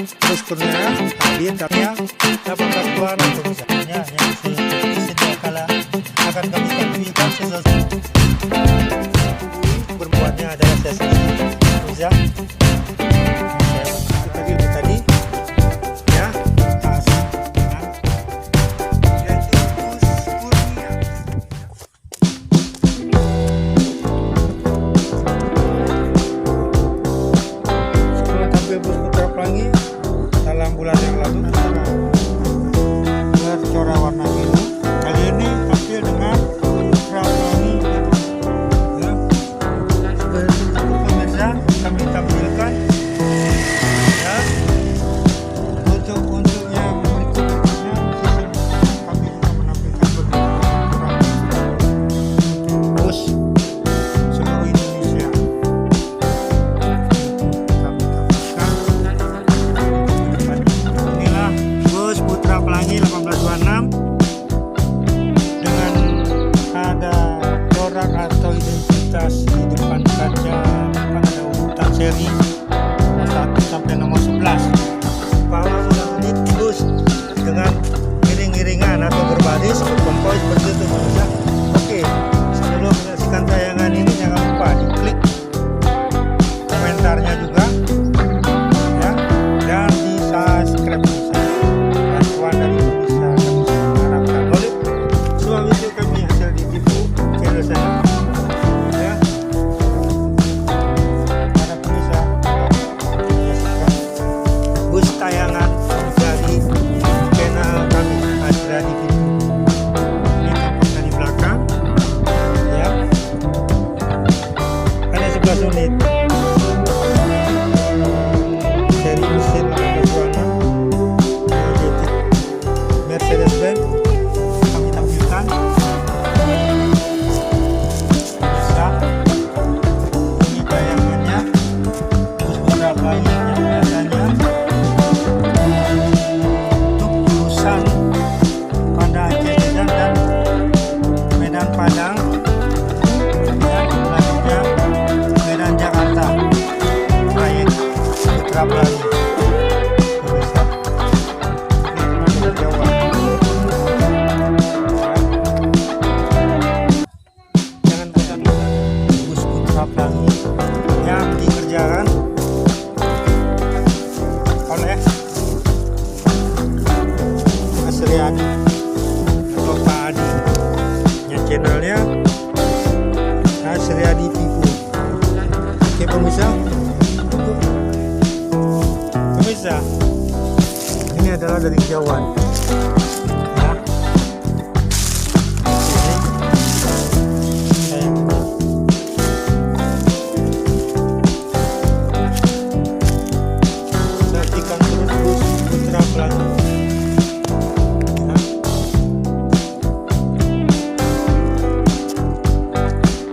Bus Kurnia hadir katanya dapat bantuan untuk misalnya yang sedia kala akan kami tampilkan sesuatu berbuatnya adalah sesi bisa tadi ya tas yaitu Bus Kurnia. Sebelum tampil Bus Putra Pelangi dalam bulan yang lalu bercorak warna biru, kali ini tampil dengan Putra Pelangi ya. Seperti itu pemirsa, kami tampilkan ya untuk yang berikutnya kami juga menampilkan beberapa bus seluruh Indonesia. Inilah Bus Putra Pelangi 1826 dengan ada corak atau identitas di depan kaca, depan ada urutan seri nomor 1 sampai nomor 11. Bahwa ulang unit bus dengan iring-iringan atau berbaris berkonvoy seperti itu pemirsa. Oke, sebelum menyaksikan tayangan ini jangan lupa diklik komentarnya juga ya, dan di subscribe pemirsa. Bantuan dari pemirsa kami sangat harapkan. Boleh semua video kami hasil di channel saya ya. Para pemirsa menyaksikan bus tayangan dari channel kami Azra di TV. Ini tampaknya di belakang ya. Ada 11 unit seri mesin 1826 Mercedes-Benz kami tampilkan bisa ini tayangannya Bus Putra Pelangi yang biasanya untuk jurusan pada Aceh Medan dan Medan Padang dan selanjutnya Medan Jakarta proyek Putra Pelangi pemirsa. Ini dari Jawa. Jangan bosan Bus Putra Pelangi yang dikerjakan oleh Asri Adi atau Pak Adi nya channelnya Asri Adi Vivo. Oke pemirsa, pemirsa ini adalah dari kejauhan ya. Saksikan terus Bus Putra Pelangi ya.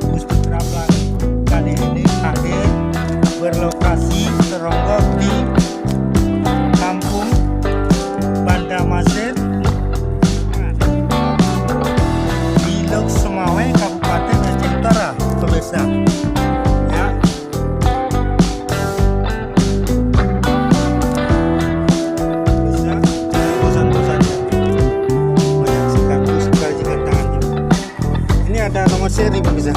Bus Putra Pelangi kali ini hadir berlokasi Seronggok di Kampung Banda Masin di Lok Semawe, Kabupaten Aceh Utara pemirsa ya. Pemirsa bosan-bosannya menyaksikan bus kerajinan tangan ini. Ini ada nomor seri pemirsa.